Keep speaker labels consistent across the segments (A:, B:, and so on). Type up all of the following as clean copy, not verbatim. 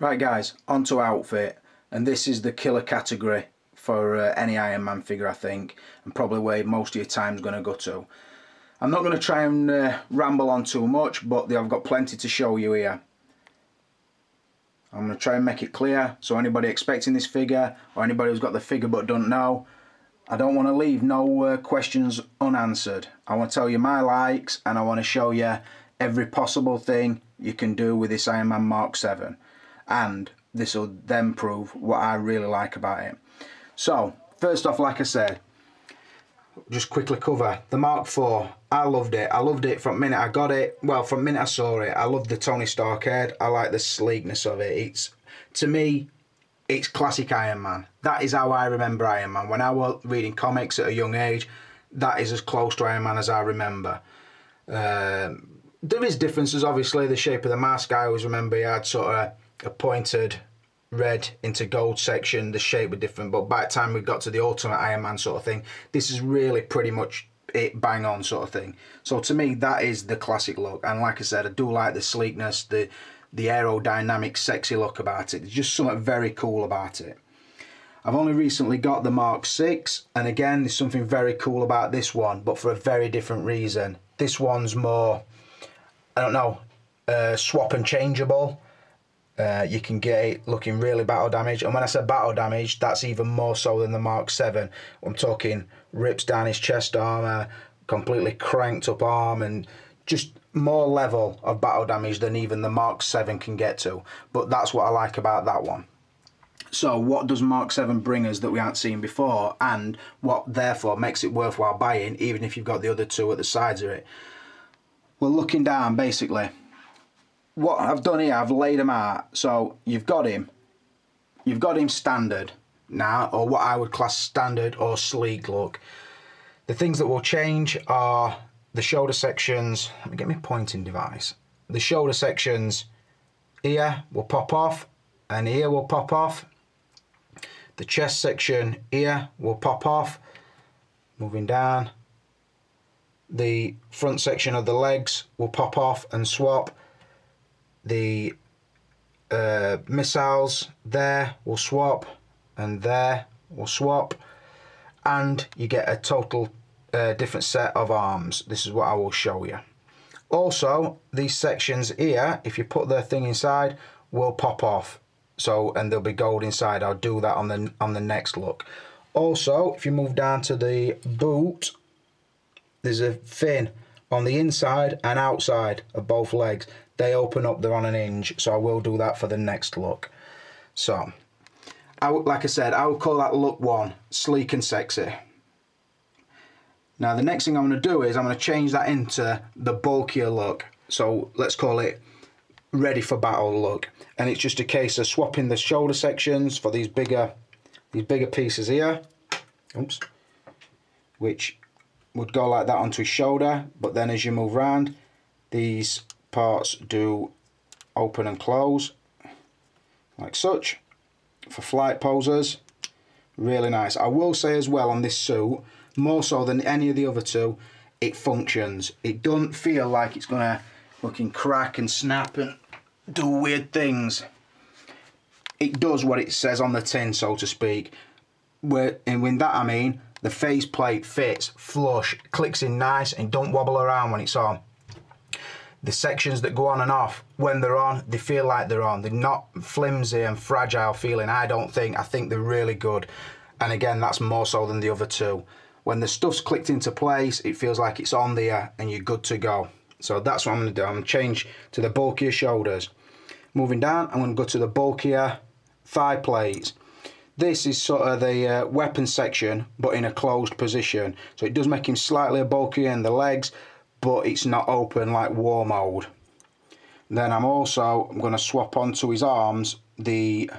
A: Right guys, onto outfit, and this is the killer category for any Iron Man figure, I think, and probably where most of your time's going to go to. I'm not going to try and ramble on too much, but I've got plenty to show you here. I'm going to try and make it clear, so anybody expecting this figure, or anybody who's got the figure but don't know, I don't want to leave no questions unanswered. I want to tell you my likes, and I want to show you every possible thing you can do with this Iron Man Mark VII. And this will then prove what I really like about it. So, first off, like I said, just quickly cover the Mark IV. I loved it. I loved it from the minute I got it. Well, from the minute I saw it, I loved the Tony Stark head. I like the sleekness of it. To me, it's classic Iron Man. That is how I remember Iron Man. When I was reading comics at a young age, that is as close to Iron Man as I remember. There is differences, obviously. The shape of the mask, I always remember he had sort of a pointed red into gold section. The shape was different, but by the time we got to the Ultimate Iron Man sort of thing, this is really pretty much it, bang on sort of thing. So to me, that is the classic look. And like I said, I do like the sleekness, the aerodynamic, sexy look about it. There's just something very cool about it. I've only recently got the Mark VI, and again, there's something very cool about this one, but for a very different reason. This one's more, I don't know, swap and changeable. You can get it looking really battle damaged, and when I say battle damaged, that's even more so than the Mark VII. I'm talking rips down his chest armor, completely cranked up arm, and just more level of battle damage than even the Mark VII can get to. But that's what I like about that one. So what does Mark VII bring us that we aren't seen before, and what therefore makes it worthwhile buying, even if you've got the other two at the sides of it? Well, looking down, basically, what I've done here, I've laid them out. So you've got him standard now, or what I would class standard or sleek look. The things that will change are the shoulder sections. Let me get my pointing device. The shoulder sections here will pop off, and here will pop off. The chest section here will pop off. Moving down, the front section of the legs will pop off and swap. The missiles there will swap, and there will swap, and you get a total different set of arms. This is what I will show you. Also, these sections here, if you put the thing inside, will pop off. So, and there'll be gold inside. I'll do that on the next look. Also, if you move down to the boot, there's a fin on the inside and outside of both legs. They open up, they're on an hinge, so I will do that for the next look. So, like I said, I would call that look one, sleek and sexy. Now the next thing I'm going to do is I'm going to change that into the bulkier look. So let's call it ready for battle look. And it's just a case of swapping the shoulder sections for these bigger pieces here. Oops. Which would go like that onto his shoulder, but then as you move around, these parts do open and close like such for flight posers. Really nice. I will say as well on this suit, more so than any of the other two, it functions. It doesn't feel like it's gonna fucking crack and snap and do weird things. It does what it says on the tin, so to speak. And with that I mean the faceplate fits flush, clicks in nice, and don't wobble around when it's on. The sections that go on and off, when they're on, they feel like they're on. They're not flimsy and fragile feeling, I don't think. I think they're really good. And again, that's more so than the other two. When the stuff's clicked into place, it feels like it's on there and you're good to go. So that's what I'm going to do. I'm going to change to the bulkier shoulders. Moving down, I'm going to go to the bulkier thigh plates. This is sort of the weapon section, but in a closed position. So it does make him slightly bulkier in the legs, but it's not open like war mode. Then I'm going to swap onto his arms the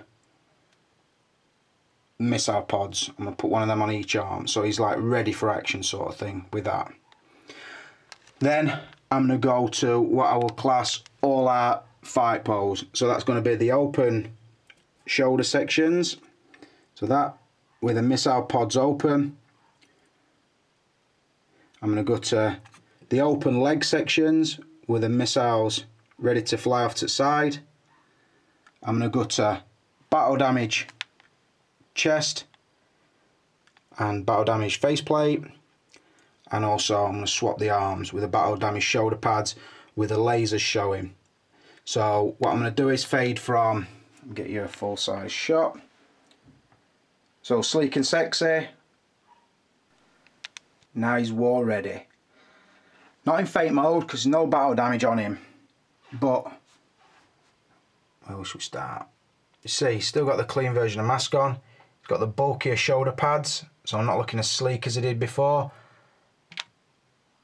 A: missile pods. I'm going to put one of them on each arm, so he's like ready for action sort of thing with that. Then I'm going to go to what I will class all out fight pose. So that's going to be the open shoulder sections. So that with the missile pods open. I'm going to go to the open leg sections with the missiles ready to fly off to the side. I'm going to go to battle damage chest and battle damage faceplate, and also I'm going to swap the arms with the battle damage shoulder pads with the lasers showing. So what I'm going to do is fade from, get you a full size shot. So sleek and sexy. Now he's war ready. Not in fate mode because there's no battle damage on him, but where should we start? You see, he's still got the clean version of mask on. He's got the bulkier shoulder pads, so I'm not looking as sleek as he did before.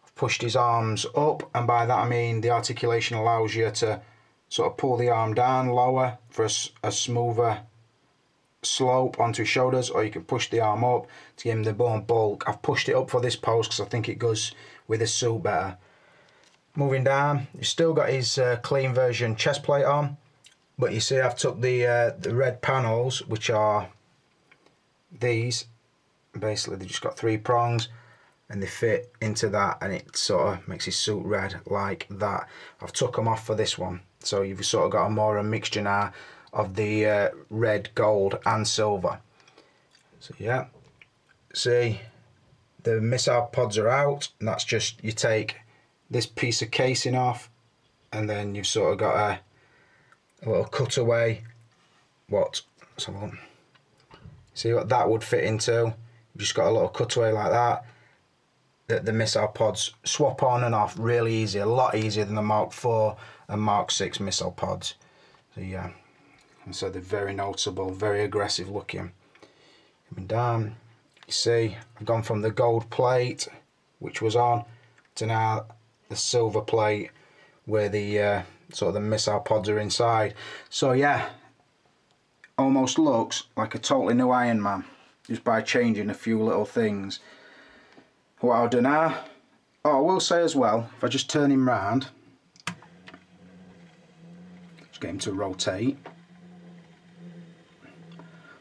A: I've pushed his arms up, and by that I mean the articulation allows you to sort of pull the arm down lower for a smoother slope onto his shoulders, or you can push the arm up to give him the bone bulk. I've pushed it up for this pose because I think it goes with his suit better. Moving down, he's still got his clean version chest plate on, but you see I've took the red panels, which are these. Basically they've just got 3 prongs and they fit into that, and it sort of makes his suit red like that. I've took them off for this one, so you've sort of got a mixture now of the red, gold and silver. So yeah, see the missile pods are out, and that's just, you take this piece of casing off and then you've sort of got a little cutaway. Let's have a look. See what that would fit into? You've just got a little cutaway like that. The missile pods swap on and off really easy, a lot easier than the Mark IV and Mark VI missile pods. So yeah, and so they're very noticeable, very aggressive looking. Coming down, you see I've gone from the gold plate, which was on, to now the silver plate where the sort of the missile pods are inside. So yeah, almost looks like a totally new Iron Man just by changing a few little things. What I'll do now, I will say as well, if I just turn him round, just get him to rotate.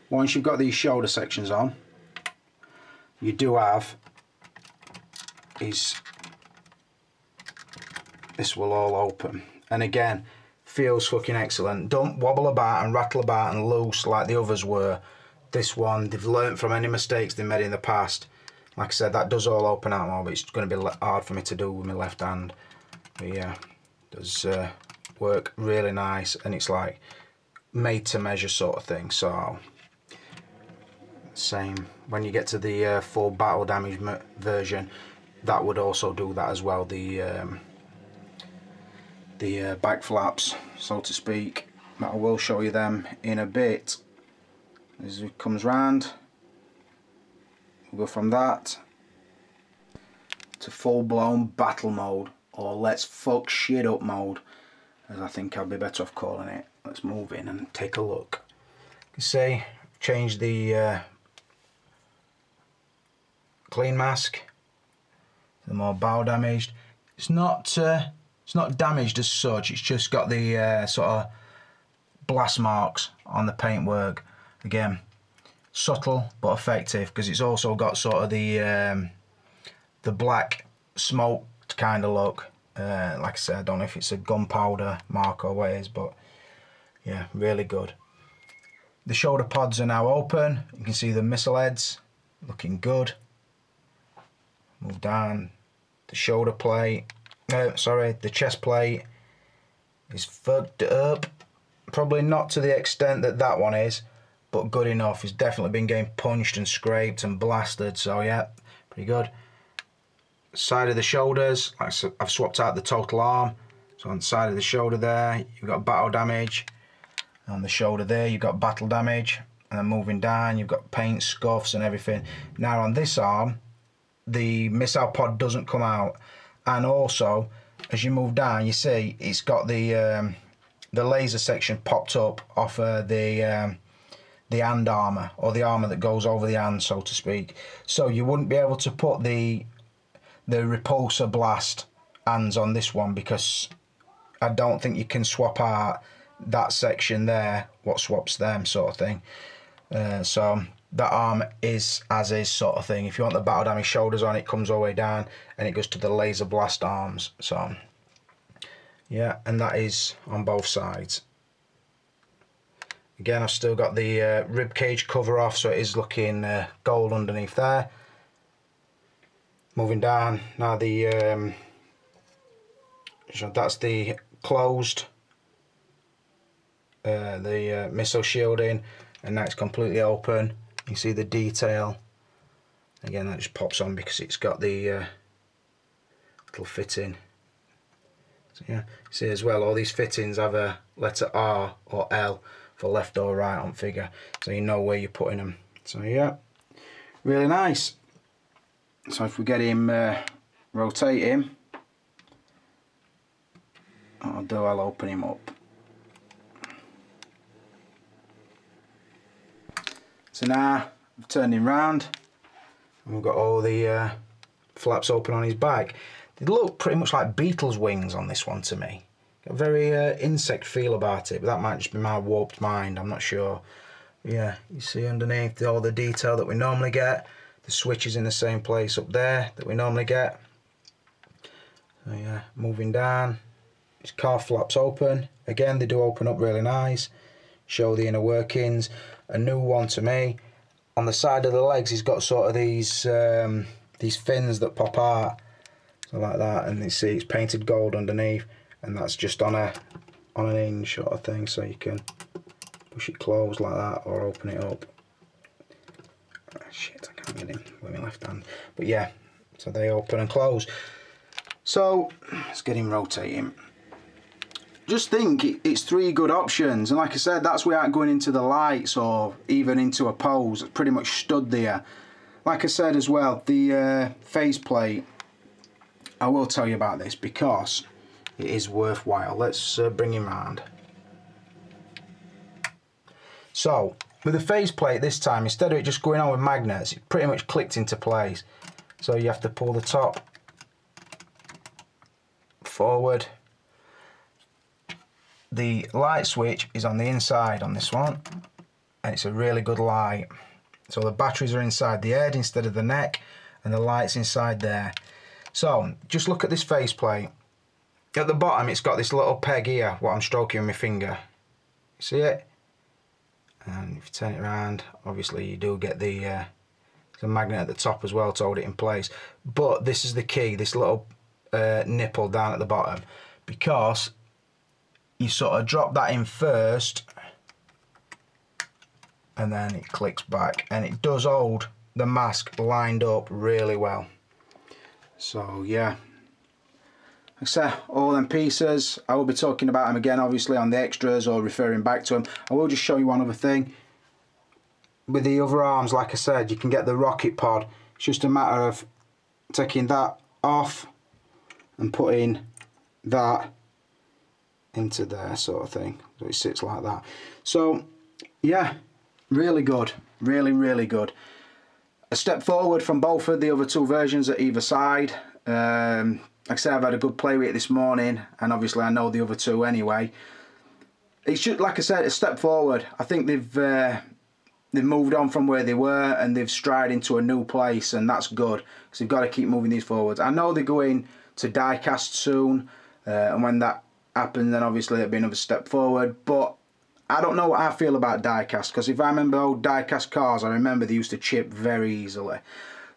A: Once you've got these shoulder sections on, you do have this will all open, and again feels fucking excellent. Don't wobble about and rattle about and loose like the others were. This one, they've learnt from any mistakes they made in the past. Like I said, that does all open out more, but it's going to be hard for me to do with my left hand. But yeah, it does work really nice, and it's like made to measure sort of thing. So same when you get to the full battle damage version, that would also do that as well. The back flaps, so to speak, but I will show you them in a bit. As it comes round, we'll go from that to full-blown battle mode, or let's fuck shit up mode, as I think I'll be better off calling it. Let's move in and take a look. You can see, change the clean mask, the more bow damaged. It's not damaged as such. It's just got the sort of blast marks on the paintwork. Again, subtle but effective, because it's also got sort of the black smoked kind of look. Like I said, I don't know if it's a gunpowder mark or what it is, but yeah, really good. The shoulder pods are now open. You can see the missile heads looking good. Move down. The shoulder plate, the chest plate is fucked up. Probably not to the extent that that one is, but good enough. It's definitely been getting punched and scraped and blasted, so yeah, pretty good. Side of the shoulders, like I've swapped out the total arm. So on the side of the shoulder there, you've got battle damage. On the shoulder there, you've got battle damage. And then moving down, you've got paint scuffs and everything. Now on this arm, the missile pod doesn't come out. And also, as you move down, you see it's got the laser section popped up off the hand armor, or the armor that goes over the hand, so to speak. So you wouldn't be able to put the repulsor blast hands on this one, because I don't think you can swap out that section there, what swaps them, sort of thing. So that arm is as is, sort of thing. If you want the battle damage shoulders on, it comes all the way down and it goes to the laser blast arms. So yeah, and that is on both sides. Again, I've still got the rib cage cover off, so it is looking gold underneath there. Moving down, now the that's the closed, the missile shielding, and now it's completely open. You see the detail. Again, that just pops on because it's got the little fitting. So yeah, see as well, all these fittings have a letter R or L for left or right on figure, so you know where you're putting them. So yeah, really nice. So if we get him rotating, I'll open him up. So now I've turned him round and we've got all the flaps open on his back. They look pretty much like beetle's wings on this one to me. Got a very insect feel about it, but that might just be my warped mind, I'm not sure. But yeah, you see underneath all the detail that we normally get. The switch is in the same place up there that we normally get. So yeah, moving down, his car flaps open. Again, they do open up really nice. Show the inner workings. A new one to me. On the side of the legs, he's got sort of these fins that pop out, so like that. And you see it's painted gold underneath, and that's just on an hinge sort of thing, so you can push it closed like that or open it up. Oh, shit, I can't get in with my left hand. But yeah, so they open and close. So let's get him rotating. Just think, it's 3 good options, and like I said, that's without going into the lights or even into a pose. It's pretty much stood there. Like I said as well, the faceplate, I will tell you about this because it is worthwhile. Let's bring him round. So with the faceplate this time, instead of it just going on with magnets, it pretty much clicked into place. So you have to pull the top forward. The light switch is on the inside on this one, and it's a really good light. So the batteries are inside the head instead of the neck, and the light's inside there. So just look at this faceplate. At the bottom it's got this little peg here, what I'm stroking with my finger. See it? And if you turn it around, obviously you do get the magnet at the top as well to hold it in place. But this is the key, this little nipple down at the bottom, because you sort of drop that in first and then it clicks back, and it does hold the mask lined up really well. So yeah, like I said, all them pieces, I will be talking about them again obviously on the extras or referring back to them. I will just show you one other thing. With the other arms, like I said, you can get the rocket pod. It's just a matter of taking that off and putting that into there sort of thing, so it sits like that. So yeah, really good, really good. A step forward from both of the other 2 versions at either side. Like I said, I've had a good play with it this morning, and obviously I know the other 2 anyway. It's just, like I said, a step forward. I think they've moved on from where they were, and they've strided into a new place, and that's good, because they've got to keep moving these forwards. I know they're going to die cast soon, and when that happens, then obviously it'll be another step forward. But I don't know what I feel about die cast, because if I remember old die cast cars, I remember they used to chip very easily.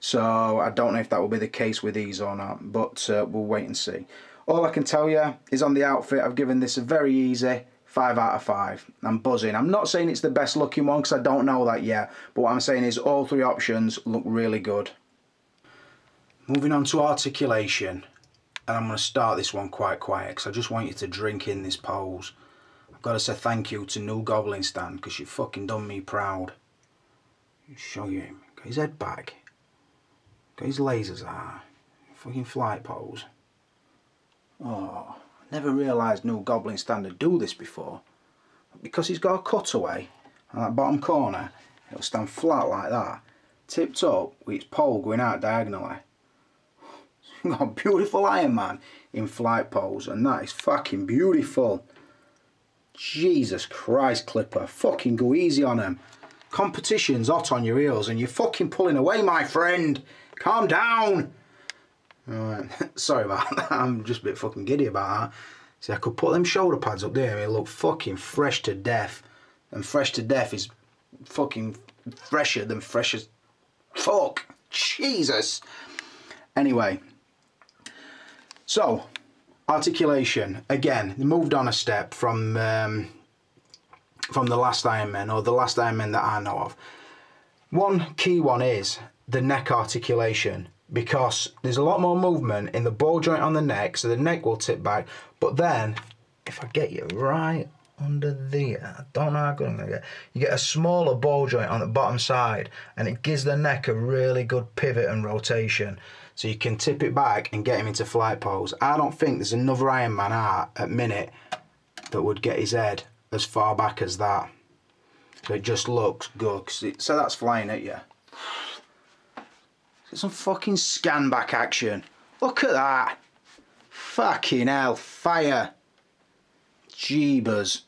A: So I don't know if that will be the case with these or not, but we'll wait and see. All I can tell you is on the outfit, I've given this a very easy 5 out of 5. I'm buzzing. I'm not saying it's the best looking one, because I don't know that yet, but what I'm saying is all 3 options look really good. Moving on to articulation, and I'm going to start this one quite quiet because I just want you to drink in this pose. I've got to say thank you to New Goblin Stand, because you've fucking done me proud. I'll show you him. Got his head back. Got his lasers out. Fucking flight pose. Oh, I never realised New Goblin Stand would do this before. But because he's got a cutaway on that bottom corner, it'll stand flat like that, tipped up with its pole going out diagonally. Got a beautiful Iron Man in flight pose, and that is fucking beautiful. Jesus Christ, Clipper, fucking go easy on him. Competition's hot on your heels and you're fucking pulling away, my friend. Calm down. Alright, sorry about that, I'm just a bit fucking giddy about that. See, I could put them shoulder pads up there and it'll look fucking fresh to death. And fresh to death is fucking fresher than fresh as fuck. Jesus. Anyway, so articulation again. Moved on a step from the last Ironman, or the last Ironman that I know of. One key one is the neck articulation, because there's a lot more movement in the ball joint on the neck, so the neck will tip back. But then, if I get you right under there, I don't know how good I'm going to get, you get a smaller ball joint on the bottom side, and it gives the neck a really good pivot and rotation. So you can tip it back and get him into flight pose. I don't think there's another Ironman out at minute that would get his head as far back as that. So it just looks good. So that's flying at you. Some fucking scan back action. Look at that. Fucking hell. Fire. Jeebus.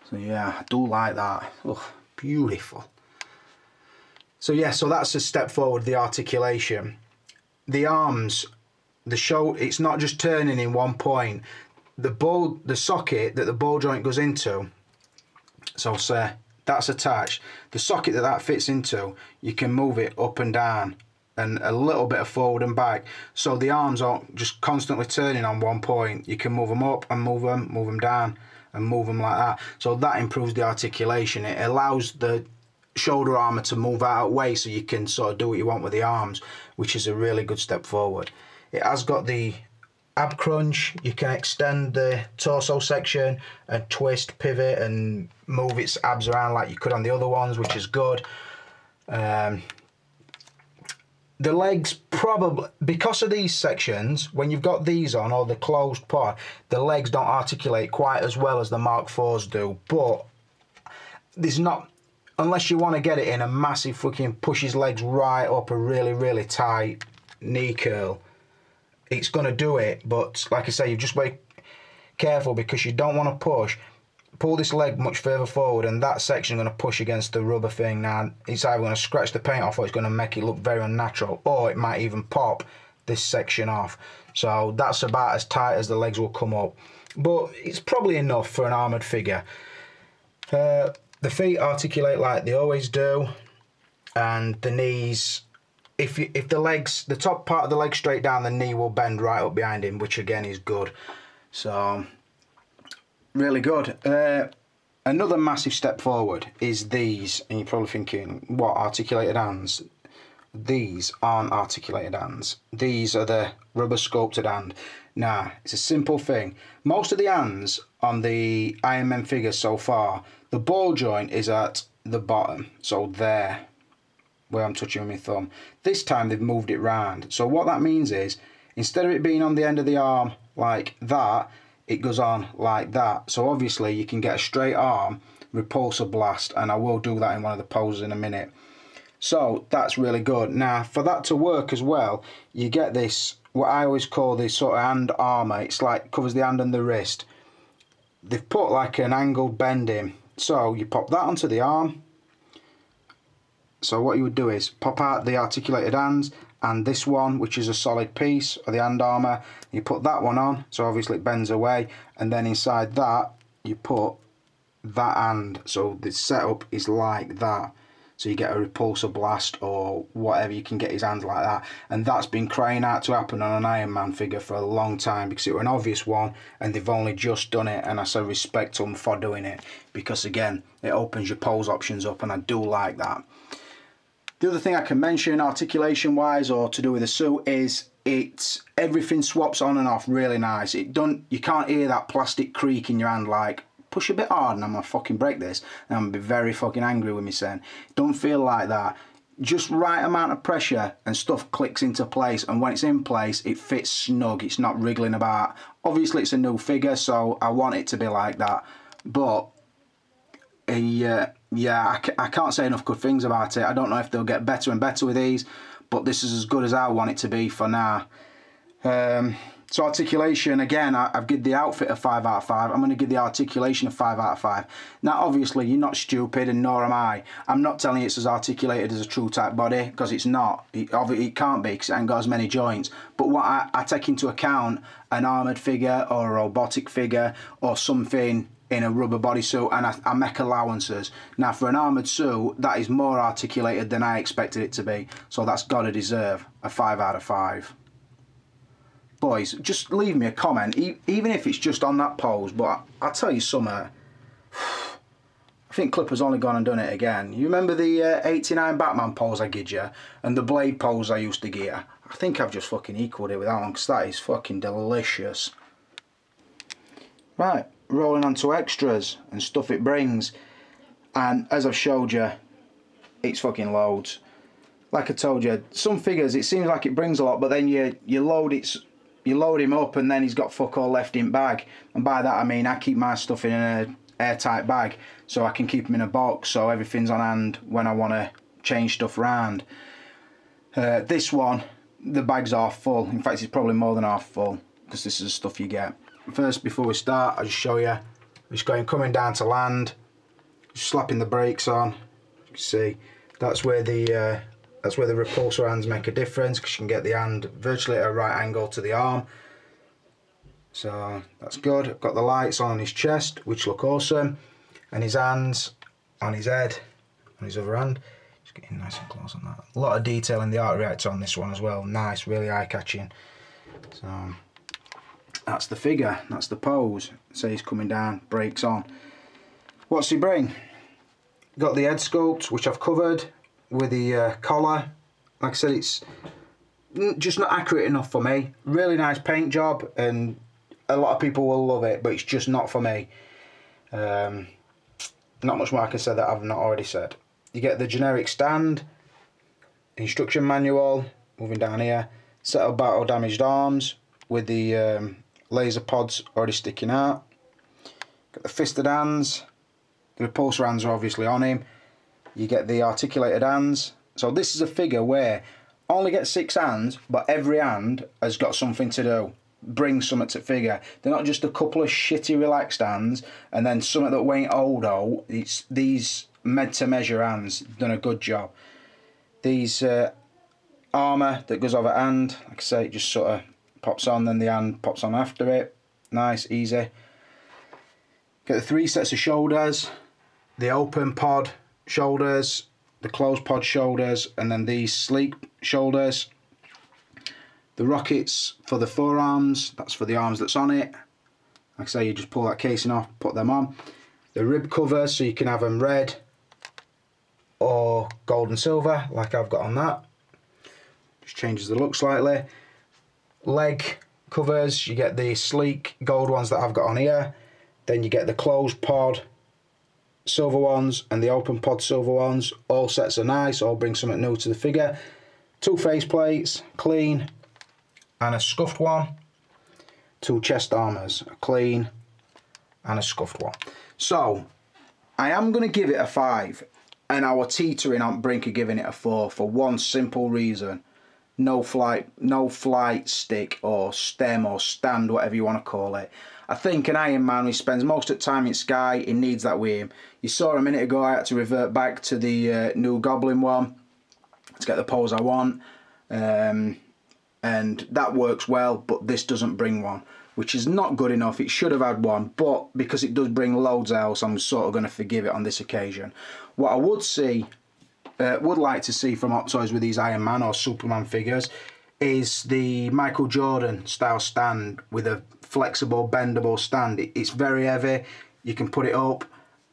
A: So yeah, I do like that. Oh, beautiful. So yeah, so that's a step forward, the articulation. The arms, the shoulder, it's not just turning in one point. The socket that the ball joint goes into, so say that's attached, the socket that fits into, you can move it up and down and a little bit of forward and back, so the arms aren't just constantly turning on one point. You can move them up and move them down and move them like that. So that improves the articulation. It allows the shoulder armour to move out of the way, so you can sort of do what you want with the arms, which is a really good step forward. It has got the ab crunch. You can extend the torso section and twist, pivot and move its abs around like you could on the other ones, which is good. The legs, probably because of these sections, when you've got these on, or the closed part, the legs don't articulate quite as well as the Mark IVs do. But there's not, unless you want to get it in a massive fucking push his legs right up a really, really tight knee curl, it's going to do it. But like I say, you just be careful, because you don't want to pull this leg much further forward, and that section is going to push against the rubber thing. Now, it's either going to scratch the paint off, or it's going to make it look very unnatural, or it might even pop this section off. So that's about as tight as the legs will come up. But it's probably enough for an armoured figure. The feet articulate like they always do, and the knees, if the legs, the top part of the leg straight down, the knee will bend right up behind him, which again is good. So really good. Another massive step forward is these, and you're probably thinking, what, articulated hands? These aren't articulated hands. These are the rubber sculpted hand. Nah, it's a simple thing. Most of the hands on the Ironman figures so far, the ball joint is at the bottom, so there, where I'm touching with my thumb. This time they've moved it round. So what that means is, instead of it being on the end of the arm like that, it goes on like that. So obviously you can get a straight arm repulsor blast, and I will do that in one of the poses in a minute. So that's really good. Now for that to work as well, you get this, what I always call this sort of hand armour. It's like covers the hand and the wrist. They've put like an angled bend in. So you pop that onto the arm. So what you would do is pop out the articulated hands and this one, which is a solid piece of the hand armour. You put that one on, so obviously it bends away, and then inside that you put that hand. So the setup is like that. So you get a repulsor blast or whatever, you can get his hands like that. And that's been crying out to happen on an Iron Man figure for a long time, because it was an obvious one and they've only just done it, and I say respect to them for doing it, because again, it opens your pose options up, and I do like that. The other thing I can mention articulation wise, or to do with the suit, is everything swaps on and off really nice. You can't hear that plastic creak in your hand like, push a bit hard and I'm gonna fucking break this, and I'm gonna be very fucking angry with me saying. Don't feel like that. Just right amount of pressure and stuff clicks into place, and when it's in place it fits snug. It's not wriggling about. Obviously it's a new figure, so I want it to be like that, but yeah, I can't say enough good things about it. I don't know if they'll get better and better with these, but this is as good as I want it to be for now. So articulation, again, I've given the outfit a 5 out of 5. I'm going to give the articulation a 5 out of 5. Now, obviously, you're not stupid, and nor am I. I'm not telling you it's as articulated as a true type body, because it's not. It can't be, because it ain't got as many joints. But what I take into account, an armoured figure or a robotic figure or something in a rubber bodysuit, and I make allowances. Now for an armoured suit, that is more articulated than I expected it to be, so that's got to deserve a 5 out of 5. Boys, just leave me a comment, even if it's just on that pose, but I'll tell you something. I think Clipper's only gone and done it again. You remember the 89 Batman pose I gave you, and the Blade pose I used to give you? I think I've just fucking equalled it with that one, because that is fucking delicious. Right, rolling on to extras and stuff it brings, and as I've showed you, it's fucking loads. Like I told you, some figures it seems like it brings a lot, but then you load him up and then he's got fuck all left in bag, and by that I mean I keep my stuff in an airtight bag so I can keep them in a box so everything's on hand when I want to change stuff around. This one, the bags are full. In fact, it's probably more than half full, because this is the stuff you get. First, before we start, I'll just show you. Just coming down to land, just slapping the brakes on. You can see that's where the repulsor hands make a difference, because you can get the hand virtually at a right angle to the arm. So that's good. I've got the lights on his chest, which look awesome, and his hands on his head, on his other hand. Just getting nice and close on that. A lot of detail in the art reactor on this one as well. Nice, really eye-catching. So that's the figure, that's the pose. So he's coming down, brakes on. What's he bring? Got the head sculpt, which I've covered, with the collar. Like I said, it's just not accurate enough for me. Really nice paint job, and a lot of people will love it, but it's just not for me. Not much more I can say that I've not already said. You get the generic stand, instruction manual, moving down here, set of battle damaged arms with the laser pods already sticking out. Got the fisted hands, the repulsor hands are obviously on him. You get the articulated hands. So this is a figure where I only get 6 hands, but every hand has got something to do. Bring something to figure. They're not just a couple of shitty relaxed hands and then something that won't hold out. It's these made to measure hands done a good job. These armour that goes over hand, like I say, it just sort of pops on, then the hand pops on after it. Nice, easy. Get the 3 sets of shoulders, the open pod shoulders, the closed pod shoulders, and then these sleek shoulders. The rockets for the forearms, that's for the arms that's on it. Like I say, you just pull that casing off, put them on. The rib covers, so you can have them red or gold and silver, like I've got on that. Just changes the look slightly. Leg covers, you get the sleek gold ones that I've got on here. Then you get the closed pod silver ones and the open pod silver ones. All sets are nice, all bring something new to the figure. 2 face plates, clean, and a scuffed one. 2 chest armours, a clean and a scuffed one. So I am going to give it a 5, and I was teetering on brink of giving it a 4 for one simple reason. No flight stick or stem or stand, whatever you want to call it. I think an Iron Man who spends most of the time in sky, he needs that with him. You saw a minute ago I had to revert back to the new Goblin one to get the pose I want. And that works well, but this doesn't bring one, which is not good enough. It should have had one, but because it does bring loads else, I'm sort of going to forgive it on this occasion. What I would like to see from Hot Toys with these Iron Man or Superman figures is the Michael Jordan style stand with a flexible, bendable stand. It's very heavy. You can put it up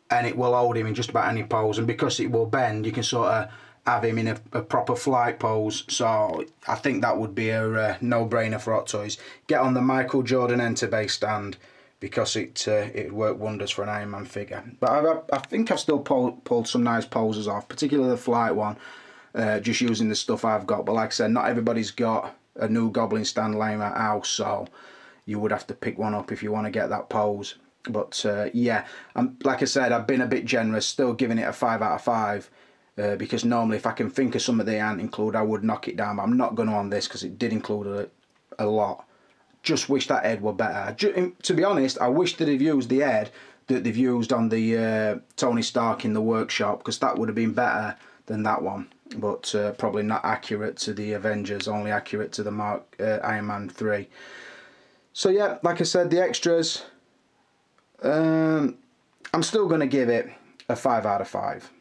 A: and it will hold him in just about any pose, and because it will bend, you can sort of have him in a proper flight pose. So I think that would be a no-brainer for Hot Toys. Get on the Michael Jordan Enter base stand, because it would work wonders for an Iron Man figure. But I think I've still pulled some nice poses off, particularly the flight one, just using the stuff I've got. But like I said, not everybody's got a new Goblin stand laying at house, so you would have to pick one up if you want to get that pose. But yeah, like I said, I've been a bit generous, still giving it a 5 out of 5. Because normally if I can think of some of the ant include, I would knock it down, but I'm not going to on this because it did include a lot. Just wish that head were better. To be honest, I wish that they'd used the head that they've used on the Tony Stark in the workshop, because that would have been better than that one. But probably not accurate to the Avengers, only accurate to the Iron Man 3. So yeah, like I said, the extras, I'm still going to give it a 5 out of 5.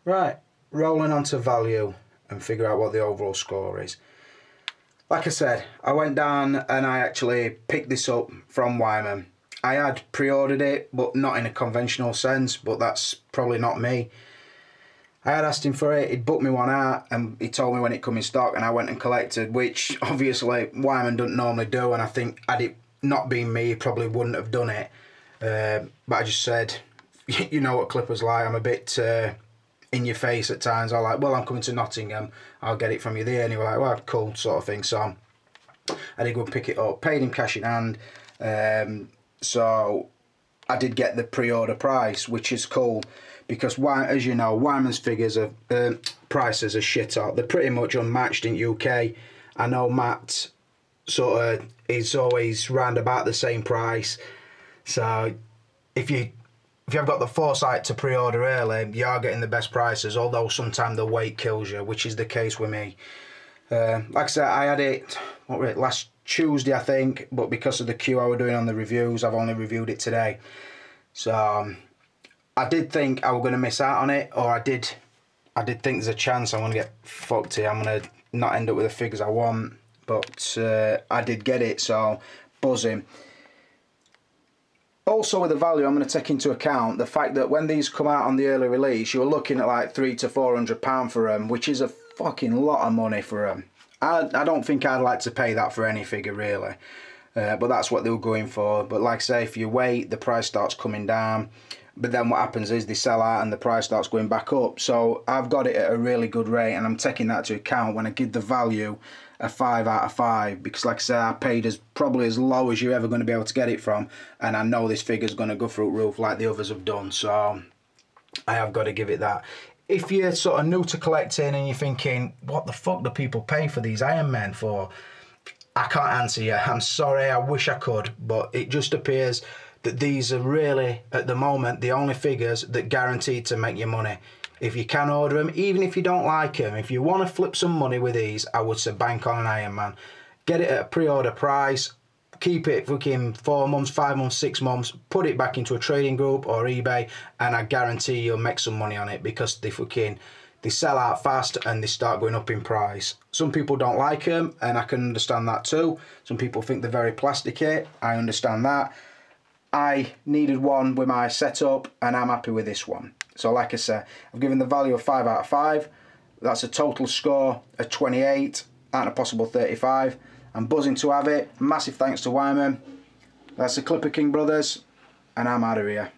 A: Right, rolling on to value and figure out what the overall score is. Like I said, I went down and I actually picked this up from Wyman. I had pre-ordered it, but not in a conventional sense, but that's probably not me. I had asked him for it, he'd booked me one out, and he told me when it come in stock, and I went and collected, which obviously Wyman doesn't normally do, and I think had it not been me, he probably wouldn't have done it. But I just said, you know what Clippers like, I'm a bit in your face at times. I like, well, I'm coming to Nottingham, I'll get it from you there, and he was like, well, cool, sort of thing. So I did go and pick it up, paid him cash in hand, so I did get the pre-order price, which is cool, because as you know, Wyman's figures are prices are shit out. They're pretty much unmatched in UK. I know Matt sort of is always round about the same price. So if you've got the foresight to pre-order early, you are getting the best prices, although sometimes the wait kills you, which is the case with me. Like I said, I had it, last Tuesday, I think, but because of the queue I were doing on the reviews, I've only reviewed it today. So I did think I was going to miss out on it, or I did think there's a chance I'm going to get fucked here. I'm going to not end up with the figures I want, but I did get it, so buzzing. Also with the value, I'm going to take into account the fact that when these come out on the early release, you're looking at like £300 to £400 for them, which is a fucking lot of money for them. I don't think I'd like to pay that for any figure really, but that's what they were going for. But like I say, if you wait, the price starts coming down, but then what happens is they sell out and the price starts going back up. So I've got it at a really good rate, and I'm taking that to account when I give the value a 5 out of 5, because like I said, I paid probably as low as you're ever going to be able to get it from, and I know this figure's going to go through the roof like the others have done, so I have got to give it that. If you're sort of new to collecting and you're thinking, what the fuck do people pay for these Iron Men for? I can't answer you. I'm sorry, I wish I could, but it just appears that these are really, at the moment, the only figures that guaranteed to make you money. If you can order them, even if you don't like them, if you want to flip some money with these, I would say bank on an Iron Man. Get it at a pre-order price, keep it fucking 4 months, 5 months, 6 months, put it back into a trading group or eBay, and I guarantee you'll make some money on it, because they sell out fast and they start going up in price. Some people don't like them, and I can understand that too. Some people think they're very plasticky, I understand that. I needed one with my setup, and I'm happy with this one. So like I said, I've given the value of 5 out of 5. That's a total score of 28 out of a possible 35. I'm buzzing to have it. Massive thanks to Wyman. That's the Clipper King brothers, and I'm out of here.